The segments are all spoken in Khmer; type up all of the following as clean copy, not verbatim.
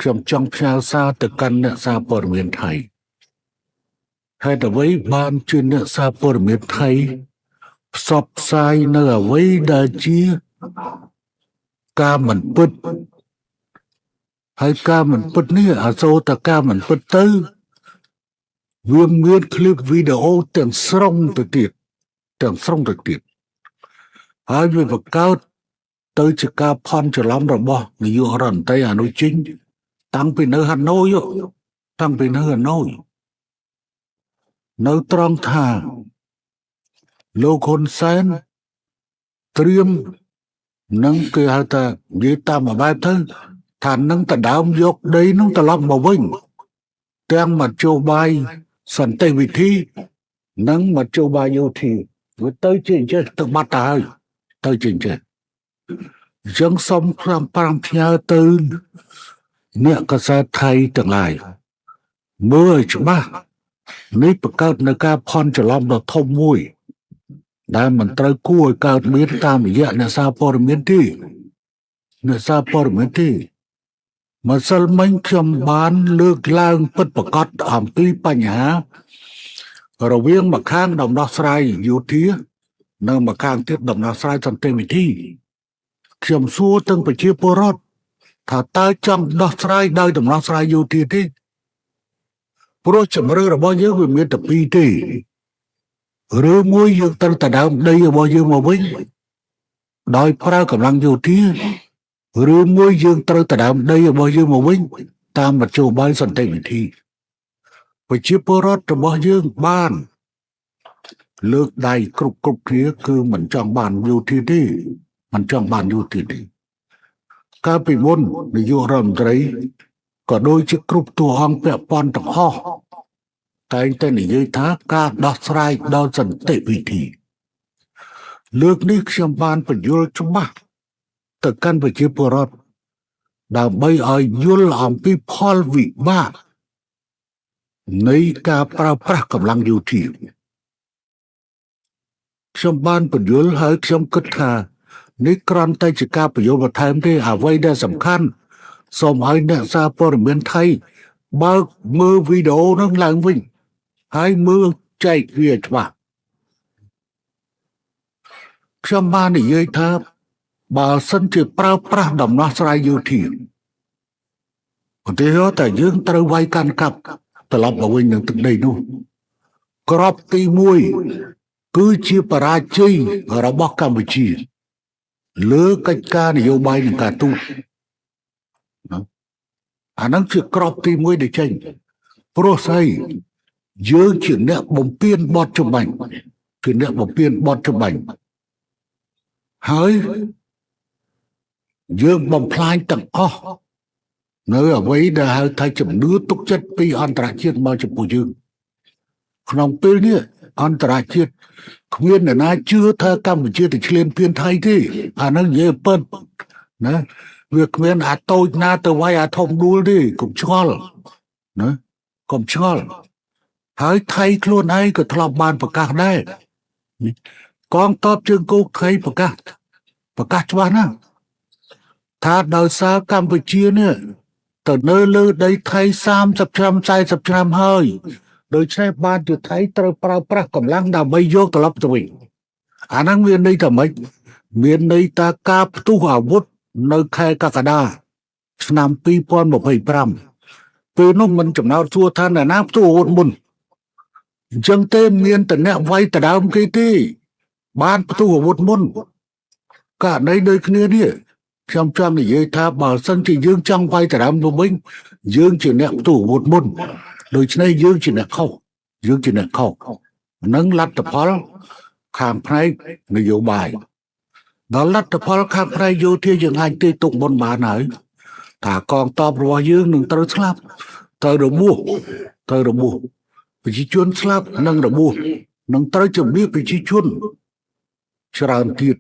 ខ្ញុំចង់ផ្ញើសារទៅកាន់អ្នកសារព័ត៌មានថៃហេតុអ្វីបានជាអ្នកសារព័ត៌មានថៃផ្សព្វផ្សាយនៅអ្វីដែលជាការមិនពិតហើយការមិនពិតនេះអាសូរតែការមិនពិតទៅវាមានคลิปវីដេអូទាំងស្រុងទៅទៀតហើយវាបង្កើតទៅជាការផន់ច្រឡំរបស់នាយករដ្ឋមន្ត្រីអនុជិញតាំងពីនៅហាណូយនៅត្រង់ថាលោកហ៊ុនសែនត្រៀមនឹងគេហៅថានិយាយតាមបែបទៅថានឹងទៅដើមយកដីនឹងត្រឡប់មកវិញទាំងមធ្យោបាយសន្តិវិធីនិងមធ្យោបាយយោធាវាទៅជាអញ្ចឹងទៅបាត់ទៅហើយទៅជាអញ្ចឹងយើងសូមប្រាំផ្ញើទៅអ្នកកសែតថៃទាំងឡាយមើលឲ្យច្បាស់នេះបង្កើតនៅការផន់ច្រឡំដ៏ធំមួយដែលមិនត្រូវគួរឲ្យកើតមានតាមរយៈអ្នកសារព័ត៌មានទេម្សិលមិញខ្ញុំបានលើកឡើងពិតប្រាកដអំពីបញ្ហារវាងម្ខាងដំណោះស្រាយយោធានិងម្ខាងទៀតដំណោះស្រាយសន្តិវិធីខ្ញុំសួរទាំងប្រជាពលរដ្ឋថាតើចង់ដោះស្រាយដោយដំណោះស្រាយយោធាទេព្រោះជំរឿរបស់យើងវាមានតែពីរទេឬមួយយើងត្រូវតែដើមដីរបស់យើងមកវិញដោយប្រើកម្លាំងយោធាឬមួយយើងត្រូវតែដើមដីរបស់យើងមកវិញតាមមធ្យោបាយសន្តិវិធីប្រជាពលរដ្ឋរបស់យើងបានលើកដៃគ្រប់គ្នាគឺមិនចង់បានយោធាទេកាលពីមុននាយករដ្ឋមន្ត្រីក៏ដូចជាគ្រប់តួអង្គពាក់ព័ន្ធទាំងអស់តែងតែនិយាយថាការដោះស្រាយដោយសន្តិវិធីលើកនេះខ្ញុំបានបញ្យល់ច្បាស់ទៅកាន់ប្រជាពលរដ្ឋដើម្បីឲ្យយល់អំពីផលវិបាកនៃការប្រើប្រាស់កម្លាំងយោធាខ្ញុំបានបញ្យល់ហើយខ្ញុំគិតថានេះគ្រាន់តែជាការបញ្យល់បន្ថែមទេអ្វីដែលសំខាន់សូមឲ្យអ្នកសារព័ត៌មានថៃបើកមើលវីដេអូនោះឡើងវិញហើយមើលចែកវាច្បាស់ខ្ញុំបាននិយាយថាបើសិនជាប្រើប្រាស់ដំណោះស្រាយយោធាឧទាហរណ៍តែយើងត្រូវវាយកាន់កាប់ត្រឡប់មកវិញនឹងទឹកដីនោះក្របទី1គឺជាបរាជ័យរបស់កម្ពុជាលើកិច្ចការនយោបាយនិងការទូតអានឹងជាក្របទី1ដែលចេញព្រោះស្អីយើងជាអ្នកបំពេញបទចម្បាញ់ហើយយើងបំផ្លាញទាំងអស់នៅអ្វីដែលហៅថាជំនឿទុកចិត្តពីអន្តរជាតិមកចំពោះយើងក្នុងពេលនេះអន្តរជាតិគ្មានអ្នកណាជឿថាកម្ពុជាទៅឈ្លានពានថៃទេអានឹងនិយាយពិតណាវាគ្មានអាតូចណាទៅវាយអាធំដួលទេកុំឆ្ងល់ហើយថៃខ្លួនឯងក៏ធ្លាប់បានប្រកាសដែរកងទ័ពជើងគោកថៃប្រកាសច្បាស់ណាស់ថាដោយសារកម្ពុជានេះទៅនៅលើដីថៃ30ឆ្នាំ40ឆ្នាំហើយដូច្នេះបានជាថៃត្រូវប្រើប្រាស់កម្លាំងដើម្បីយកត្រឡប់ទៅវិញអាហ្នឹងមានន័យថាម៉េចមានន័យថាការផ្ទុះអាវុធនៅខែកក្កដាឆ្នាំ2025ពេលនោះមិនចំណោទសួរថាអ្នកណាផ្ទុះអាវុធមុនអញ្ចឹងទេមានតែអ្នកវាយដដើមគេទេបានផ្ទុះអាវុធមុនករណីដូចគ្នានេះខ្ញុំចង់និយាយថាបើសិនជាយើងចង់វាយដដើមទៅវិញយើងជាអ្នកផ្ទុះអាវុធមុនដូច្នេះយើងជាអ្នកខុសនឹងលទ្ធផលខាងផ្នែកនយោបាយដល់លទ្ធផលខាងផ្នែកយោធាយើងអាចទេទុកមុនបានហើយថាកងទ័ពរបស់យើងនឹងត្រូវស្លាប់ត្រូវរបួសប្រជាជនស្លាប់និងរបួសនឹងត្រូវជំនះប្រជាជនច្រើនទៀត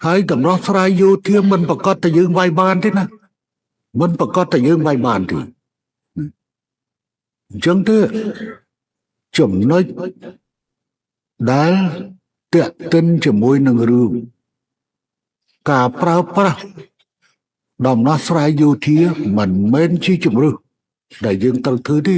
ហើយដំណោះស្រាយយោធាមិនប្រកាសតែយើងវាយបានទេណាអញ្ចឹងទេចំណុចដែលតាក់ទិនជាមួយនឹងរឿងការប្រើប្រាស់ ដំណោះស្រាយយោធាមិនមែនជាជំរឿសដែលយើងត្រូវធ្វើទេ